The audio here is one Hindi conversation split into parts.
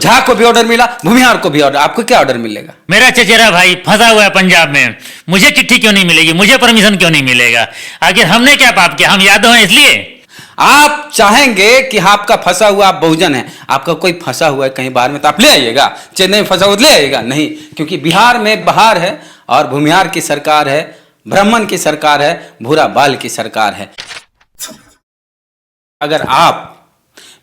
झा को भी ऑर्डर मिला, भूमिहार को भी ऑर्डर, आपको क्या ऑर्डर मिलेगा? मेरा चचेरा भाई फंसा हुआ है पंजाब में, मुझे चिट्ठी क्यों नहीं मिलेगी, मुझे परमिशन क्यों नहीं मिलेगा? आखिर हमने क्या पाप किया? हम यादव हैं इसलिए? आप चाहेंगे कि आपका फंसा हुआ, आप बहुजन है, आपका कोई फंसा हुआ है कहीं बाहर में तो आप ले आइएगा, चेन्नई में फंसा हुआ ले आइएगा? नहीं, क्योंकि बिहार में बहार है और भूमिहार की सरकार है, ब्राह्मण की सरकार है, भूरा बाल की सरकार है। अगर आप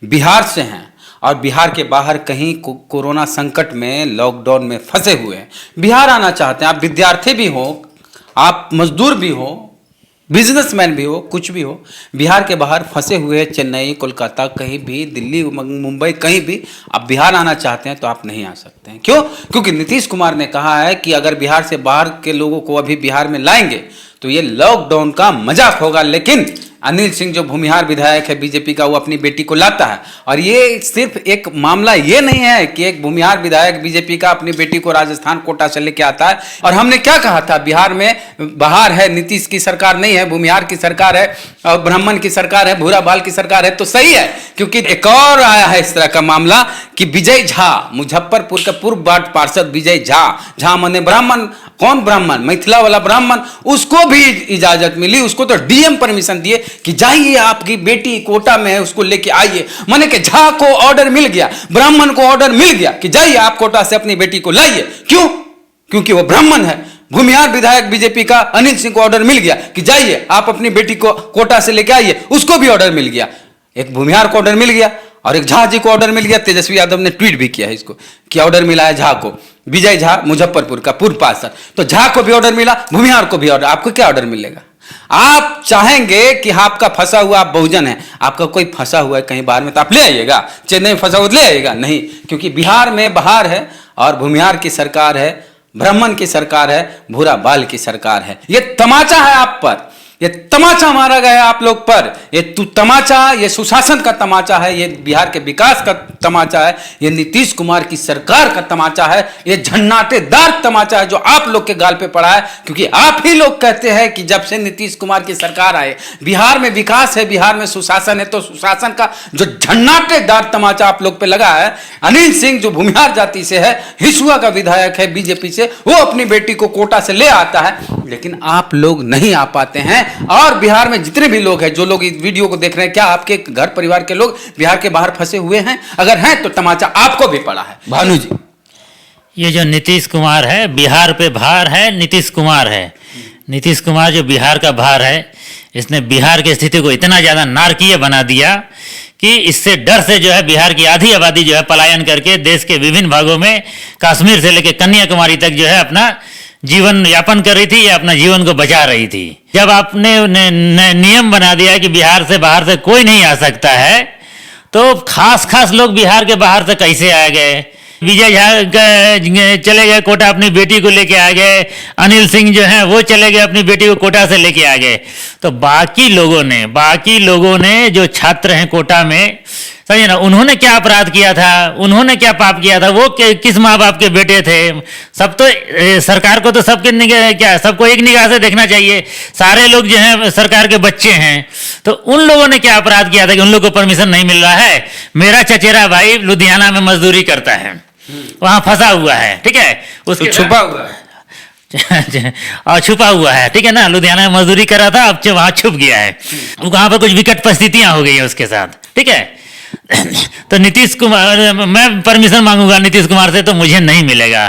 बिहार से हैं और बिहार के बाहर कहीं कोरोना संकट में, लॉकडाउन में फंसे हुए हैं, बिहार आना चाहते हैं, आप विद्यार्थी भी हो, आप मजदूर भी हो, बिजनेसमैन भी हो, कुछ भी हो, बिहार के बाहर फंसे हुए हैं, चेन्नई, कोलकाता, कहीं भी, दिल्ली, मुंबई, कहीं भी आप बिहार आना चाहते हैं तो आप नहीं आ सकते हैं। क्यों? क्योंकि नीतीश कुमार ने कहा है कि अगर बिहार से बाहर के लोगों को अभी बिहार में लाएंगे तो ये लॉकडाउन का मजाक होगा। लेकिन अनिल सिंह जो भूमिहार विधायक है बीजेपी का, वो अपनी बेटी को लाता है। और ये सिर्फ एक मामला ये नहीं है कि एक भूमिहार विधायक बीजेपी का अपनी बेटी को राजस्थान कोटा से लेके आता है। और हमने क्या कहा था, बिहार में बहार है, नीतीश की सरकार नहीं है, भूमिहार की सरकार है और ब्राह्मण की सरकार है, भूरा बाल की सरकार है। तो सही है, क्योंकि एक और आया है इस तरह का मामला कि विजय झा, मुजफ्फरपुर के पूर्व वार्ड पार्षद विजय झा, झा माने ब्राह्मण, कौन ब्राह्मण? मिथिला वाला ब्राह्मण, उसको भी इजाजत मिली, उसको तो डीएम परमिशन दिए कि जाइए आपकी बेटी कोटा में है, उसको लेके आइए। माने कि झा को ऑर्डर मिल गया, ब्राह्मण को ऑर्डर मिल गया कि जाइए आप कोटा से अपनी बेटी को लाइए। क्यों? क्योंकि वो ब्राह्मण है। भूमिहार विधायक बीजेपी का अनिल सिंह को ऑर्डर मिल गया कि जाइए आप अपनी बेटी को कोटा से लेके आइए, उसको भी ऑर्डर मिल गया। एक भूमिहार को ऑर्डर मिल गया और एक झा जी को ऑर्डर मिल गया। तेजस्वी यादव ने ट्वीट भी किया है इसको कि ऑर्डर मिला है झा को, विजय झा मुजफ्फरपुर का पूर्व पार्षद। तो झा को भी ऑर्डर मिला, भूमिहार को भी ऑर्डर। आपको क्या ऑर्डर मिलेगा? आप चाहेंगे कि आपका फंसा हुआ, आप बहुजन है, आपका कोई फंसा हुआ है कहीं बाहर में तो आप ले आइएगा, चेन्नई में फंसा हुआ ले आइएगा? नहीं, क्योंकि बिहार में बहार है और भूमिहार की सरकार है, ब्राह्मण की सरकार है, भूरा बाल की सरकार है। ये तमाचा है आप पर, ये तमाचा मारा गया आप लोग पर। ये तमाचा, ये सुशासन का तमाचा है, ये बिहार के विकास का तमाचा है, ये नीतीश कुमार की सरकार का तमाचा है, ये झन्नाटेदार तमाचा है जो आप लोग के गाल पे पड़ा है। क्योंकि आप ही लोग कहते हैं कि जब से नीतीश कुमार की सरकार आए बिहार में विकास है, बिहार में सुशासन है। तो सुशासन का जो झन्नाटेदार तमाचा आप लोग पे लगा है, अनिल सिंह जो भूमिहार जाति से है, हिसुआ का विधायक है बीजेपी से, वो अपनी बेटी को कोटा से ले आता है, लेकिन आप लोग नहीं आ पाते हैं। और बिहार में जितने भी लोग हैं, जो लोग इस वीडियो को देख रहे हैं, क्या आपके घर परिवार के लोग बिहार के बाहर फंसे हुए हैं? अगर हैं तो तमाचा आपको भी पड़ा है। भानु जी, ये जो नीतीश कुमार है, बिहार पे भार है, नीतीश कुमार है। नीतीश कुमार जो बिहार का भार है, इसने बिहार की स्थिति को इतना ज़्यादा नारकीय बना दिया कि इससे डर से जो है बिहार की आधी आबादी जो है पलायन करके देश के विभिन्न भागों में, कश्मीर से लेकर कन्याकुमारी तक जो है अपना जीवन यापन कर रही थी या अपना जीवन को बचा रही थी। जब आपने नियम बना दिया कि बिहार से बाहर से कोई नहीं आ सकता है, तो खास लोग बिहार के बाहर से कैसे आ गए? विजय झा चले गए कोटा, अपनी बेटी को लेके आ गए। अनिल सिंह जो हैं वो चले गए, अपनी बेटी को कोटा से लेके आ गए। तो बाकी लोगों ने जो छात्र हैं कोटा में, समझे ना, उन्होंने क्या अपराध किया था, उन्होंने क्या पाप किया था? वो किस माँ बाप के बेटे थे? सब तो सरकार को तो सबको एक निगाह से देखना चाहिए। सारे लोग जो हैं सरकार के बच्चे हैं। तो उन लोगों ने क्या अपराध किया था कि उन लोगों को परमिशन नहीं मिल रहा है? मेरा चचेरा भाई लुधियाना में मजदूरी करता है, वहां फंसा हुआ है, ठीक है, उसके छुपा हुआ है और छुपा हुआ है, ठीक है ना। लुधियाना में मजदूरी कर रहा था, अब वहां छुप गया है। वहां पर कुछ विकट परिस्थितियां हो गई हैं उसके साथ, ठीक है। तो नीतीश कुमार, मैं परमिशन मांगूंगा नीतीश कुमार से तो मुझे नहीं मिलेगा।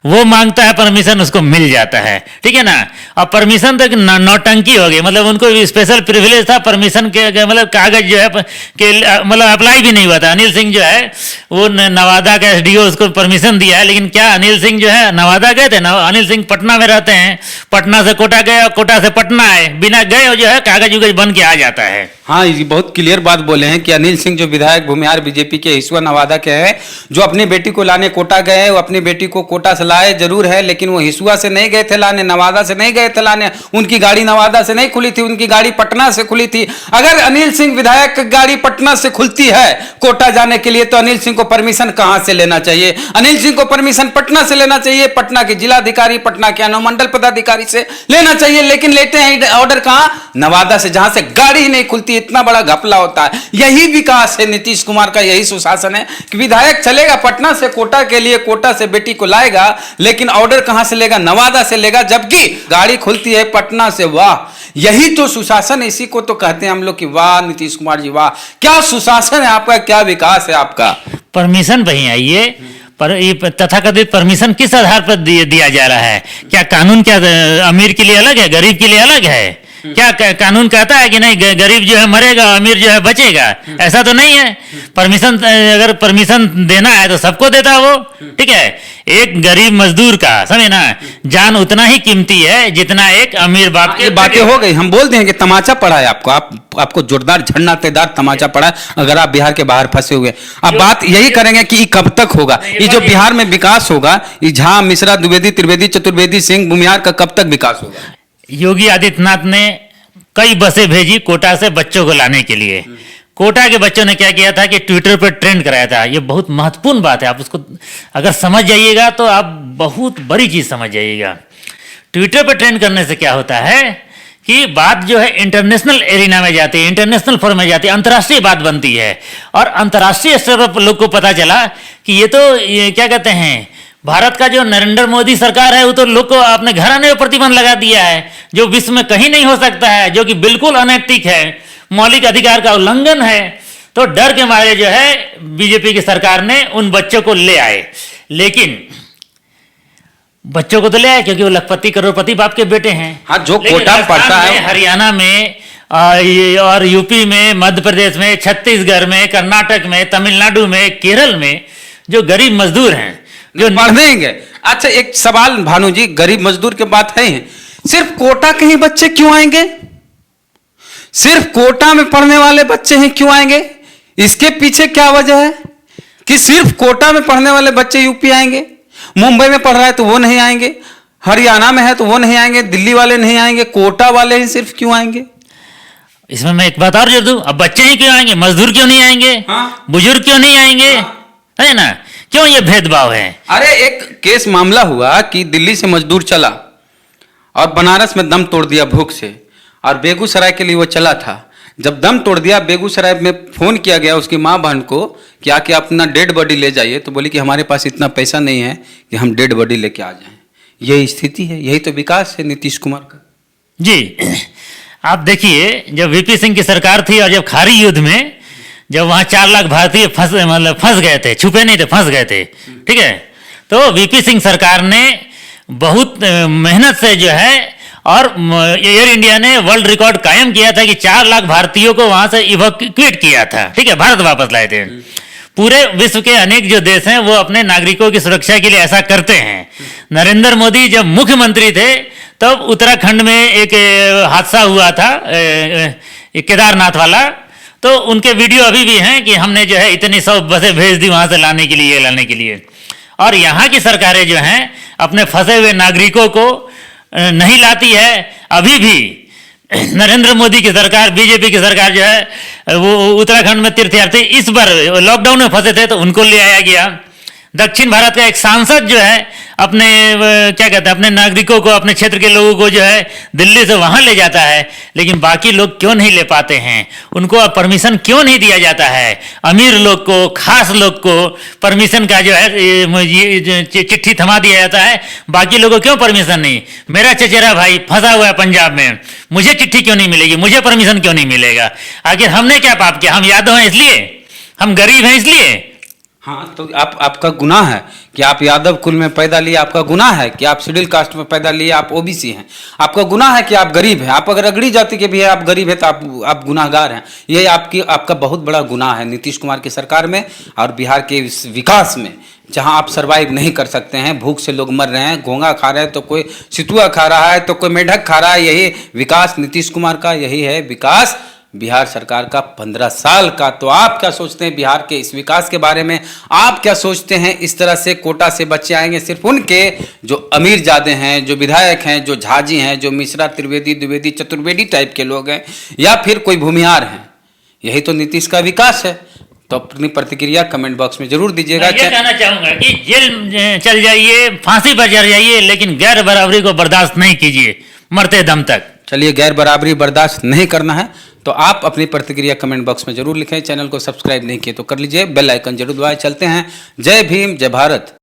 वो मांगता है परमिशन, उसको मिल जाता है, ठीक है ना। और परमिशन तक नौटंकी हो गई, मतलब उनको स्पेशल प्रिविलेज था परमिशन के, मतलब कागज जो है मतलब अप्लाई भी नहीं हुआ था। अनिल सिंह जो है वो नवादा का एसडीओ, उसको परमिशन दिया है, लेकिन क्या अनिल सिंह जो है नवादा गए थे ना? अनिल सिंह पटना में रहते हैं, पटना से कोटा गए और कोटा से पटना आए, बिना गए जो है कागज उगज बन के आ जाता है। हाँ, ये बहुत क्लियर बात बोले हैं कि अनिल सिंह जो विधायक भूमिहार बीजेपी के हिसुआ नवादा के हैं, जो अपनी बेटी को लाने कोटा गए, वो अपनी बेटी को कोटा से लाए जरूर है, लेकिन वो हिसुआ से नहीं गए थे लाने, नवादा से नहीं गए थे लाने। उनकी गाड़ी नवादा से नहीं खुली थी, उनकी गाड़ी पटना से खुली थी। अगर अनिल सिंह विधायक की गाड़ी पटना से खुलती है कोटा जाने के लिए, तो अनिल सिंह को परमिशन कहां से लेना चाहिए? अनिल सिंह को परमिशन पटना से लेना चाहिए, पटना के जिलाधिकारी, पटना के अनुमंडल पदाधिकारी से लेना चाहिए। लेकिन लेते हैं ऑर्डर कहां? नवादा से, जहां से गाड़ी ही नहीं खुलती है। इतना बड़ा घपला होता है। यही विकास है नीतीश कुमार का, यही सुशासन है कि विधायक चलेगा पटना से कोटा के लिए, कोटा से बेटी को लाएगा, लेकिन ऑर्डर कहां से लेगा? नवादा से लेगा, जबकि गाड़ी खुलती है पटना से। वाह, यही तो सुशासन है। इसी को तो कहते हैं हम लोग कि वाह नीतीश कुमार जी, वाह क्या सुशासन है आपका, क्या विकास है आपका। परमिशन वहीं आई है, पर ये तथाकथित परमिशन किस आधार पर दिया जा रहा है? क्या कानून क्या अमीर के लिए अलग है, गरीब के लिए अलग है? क्या कानून कहता है कि नहीं गरीब जो है मरेगा, अमीर जो है बचेगा? ऐसा तो नहीं है। परमिशन, अगर परमिशन देना है तो सबको देता है वो, ठीक है। एक गरीब मजदूर का, समझे ना, जान उतना ही कीमती है जितना एक अमीर बाप के। ये बातें हो गई, हम बोल दें कि तमाचा पड़ा है आपको, आपको जोरदार झन्नातेदार तमाचा पड़ा है अगर आप बिहार के बाहर फंसे हुए। अब बात यही करेंगे कि कब तक होगा ये जो बिहार में विकास होगा, ये झा, मिश्रा, द्विवेदी, त्रिवेदी, चतुर्वेदी, सिंह, भूमिहार का कब तक विकास होगा? योगी आदित्यनाथ ने कई बसें भेजी कोटा से बच्चों को लाने के लिए। कोटा के बच्चों ने क्या किया था कि ट्विटर पर ट्रेंड कराया था। ये बहुत महत्वपूर्ण बात है, आप उसको अगर समझ जाइएगा तो आप बहुत बड़ी चीज समझ जाइएगा। ट्विटर पर ट्रेंड करने से क्या होता है कि बात जो है इंटरनेशनल एरिना में जाती है, इंटरनेशनल फोरम में जाती है, अंतर्राष्ट्रीय बात बनती है। और अंतर्राष्ट्रीय स्तर पर लोग को पता चला कि ये क्या कहते हैं, भारत का जो नरेंद्र मोदी सरकार है वो तो लोग को अपने घर आने पर प्रतिबंध लगा दिया है, जो विश्व में कहीं नहीं हो सकता है, जो कि बिल्कुल अनैतिक है, मौलिक अधिकार का उल्लंघन है। तो डर के मारे जो है बीजेपी की सरकार ने उन बच्चों को ले आए। लेकिन बच्चों को तो ले आए क्योंकि वो लखपति करोड़पति बाप के बेटे हैं। हाँ, जो कोटा पड़ता है, हरियाणा में और यूपी में, मध्य प्रदेश में, छत्तीसगढ़ में, कर्नाटक में, तमिलनाडु में, केरल में जो गरीब मजदूर हैं जो पढ़ देंगे। अच्छा, एक सवाल भानु जी, गरीब मजदूर के बात है, सिर्फ कोटा के ही बच्चे क्यों आएंगे? सिर्फ कोटा में पढ़ने वाले बच्चे ही क्यों आएंगे? इसके पीछे क्या वजह है कि सिर्फ कोटा में पढ़ने वाले बच्चे यूपी आएंगे? मुंबई में पढ़ रहा है तो वो नहीं आएंगे, हरियाणा में है तो वो नहीं आएंगे, दिल्ली वाले नहीं आएंगे, कोटा वाले ही सिर्फ क्यों आएंगे? इसमें मैं एक बात और जोड़ दूं, अब बच्चे ही क्यों आएंगे, मजदूर क्यों नहीं आएंगे? हाँ? बुजुर्ग क्यों नहीं आएंगे? है ना, क्यों ये भेदभाव है? अरे एक केस मामला हुआ कि दिल्ली से मजदूर चला और बनारस में दम तोड़ दिया भूख से, और बेगूसराय के लिए वो चला था। जब दम तोड़ दिया, बेगूसराय में फोन किया गया उसकी माँ बहन को कि आके अपना डेड बॉडी ले जाइए, तो बोली कि हमारे पास इतना पैसा नहीं है कि हम डेड बॉडी लेके आ जाएं। यही स्थिति है, यही तो विकास है नीतीश कुमार का। जी, आप देखिए, जब वीपी सिंह की सरकार थी और जब खारी युद्ध में जब वहां 4 लाख भारतीय फंस गए थे, छुपे नहीं थे, फंस गए थे, ठीक है, तो वीपी सिंह सरकार ने बहुत मेहनत से जो है, और एयर इंडिया ने वर्ल्ड रिकॉर्ड कायम किया था कि 4 लाख भारतीयों को वहां से इवैक्यूएट किया था, ठीक है, भारत वापस लाए थे। पूरे विश्व के अनेक जो देश हैं वो अपने नागरिकों की सुरक्षा के लिए ऐसा करते हैं। नरेंद्र मोदी जब मुख्यमंत्री थे तब उत्तराखंड में एक हादसा हुआ था, केदारनाथ वाला, तो उनके वीडियो अभी भी हैं कि हमने जो है इतनी 100 बसें भेज दी वहां से लाने के लिए। और यहाँ की सरकारें जो हैं अपने फंसे हुए नागरिकों को नहीं लाती है। अभी भी नरेंद्र मोदी की सरकार, बीजेपी की सरकार जो है वो उत्तराखंड में तीर्थयात्री इस बार लॉकडाउन में फंसे थे तो उनको ले आया गया। दक्षिण भारत का एक सांसद जो है अपने क्या कहते हैं, अपने नागरिकों को, अपने क्षेत्र के लोगों को जो है दिल्ली से वहां ले जाता है, लेकिन बाकी लोग क्यों नहीं ले पाते हैं? उनको परमिशन क्यों नहीं दिया जाता है? अमीर लोग को, खास लोग को परमिशन का जो है चिट्ठी थमा दिया जाता है, बाकी लोगों को क्यों परमिशन नहीं? मेरा चचेरा भाई फंसा हुआ है पंजाब में, मुझे चिट्ठी क्यों नहीं मिलेगी, मुझे परमिशन क्यों नहीं मिलेगा? आखिर हमने क्या पाप किया? हम यादव हैं इसलिए, हम गरीब हैं इसलिए? हाँ, तो आपका गुनाह है कि आप यादव कुल में पैदा लिए, आपका गुनाह है कि आप शेड्यूल कास्ट में पैदा लिए, आप ओबीसी हैं, आपका गुनाह है कि आप गरीब हैं। आप अगर अगड़ी जाति के भी हैं, आप गरीब हैं तो आप गुनाहगार हैं। ये आपका बहुत बड़ा गुनाह है नीतीश कुमार की सरकार में और बिहार के इस विकास में, जहां आप सरवाइव नहीं कर सकते हैं। भूख से लोग मर रहे हैं, घोंगा खा रहे हैं तो कोई सितुआ खा रहा है तो कोई मेढक खा रहा है। यही विकास नीतीश कुमार का, यही है विकास बिहार सरकार का 15 साल का। तो आप क्या सोचते हैं बिहार के इस विकास के बारे में? आप क्या सोचते हैं इस तरह से कोटा से बच्चे आएंगे सिर्फ उनके जो अमीर ज़्यादा हैं, जो विधायक हैं, जो झाजी हैं, जो मिश्रा, त्रिवेदी, द्विवेदी, चतुर्वेदी टाइप के लोग हैं, या फिर कोई भूमिहार हैं? यही तो नीतीश का विकास है। तो अपनी प्रतिक्रिया कमेंट बॉक्स में जरूर दीजिएगा। मैं ये कहना चाहूंगा कि जेल चल जाइए, फांसी पर चढ़ जाइए, लेकिन गैर बराबरी को बर्दाश्त नहीं कीजिए मरते दम तक। चलिए, गैर बराबरी बर्दाश्त नहीं करना है तो आप अपनी प्रतिक्रिया कमेंट बॉक्स में जरूर लिखें। चैनल को सब्सक्राइब नहीं किए तो कर लीजिए, बेल आइकन जरूर दबाएं। चलते हैं। जय भीम, जय भारत।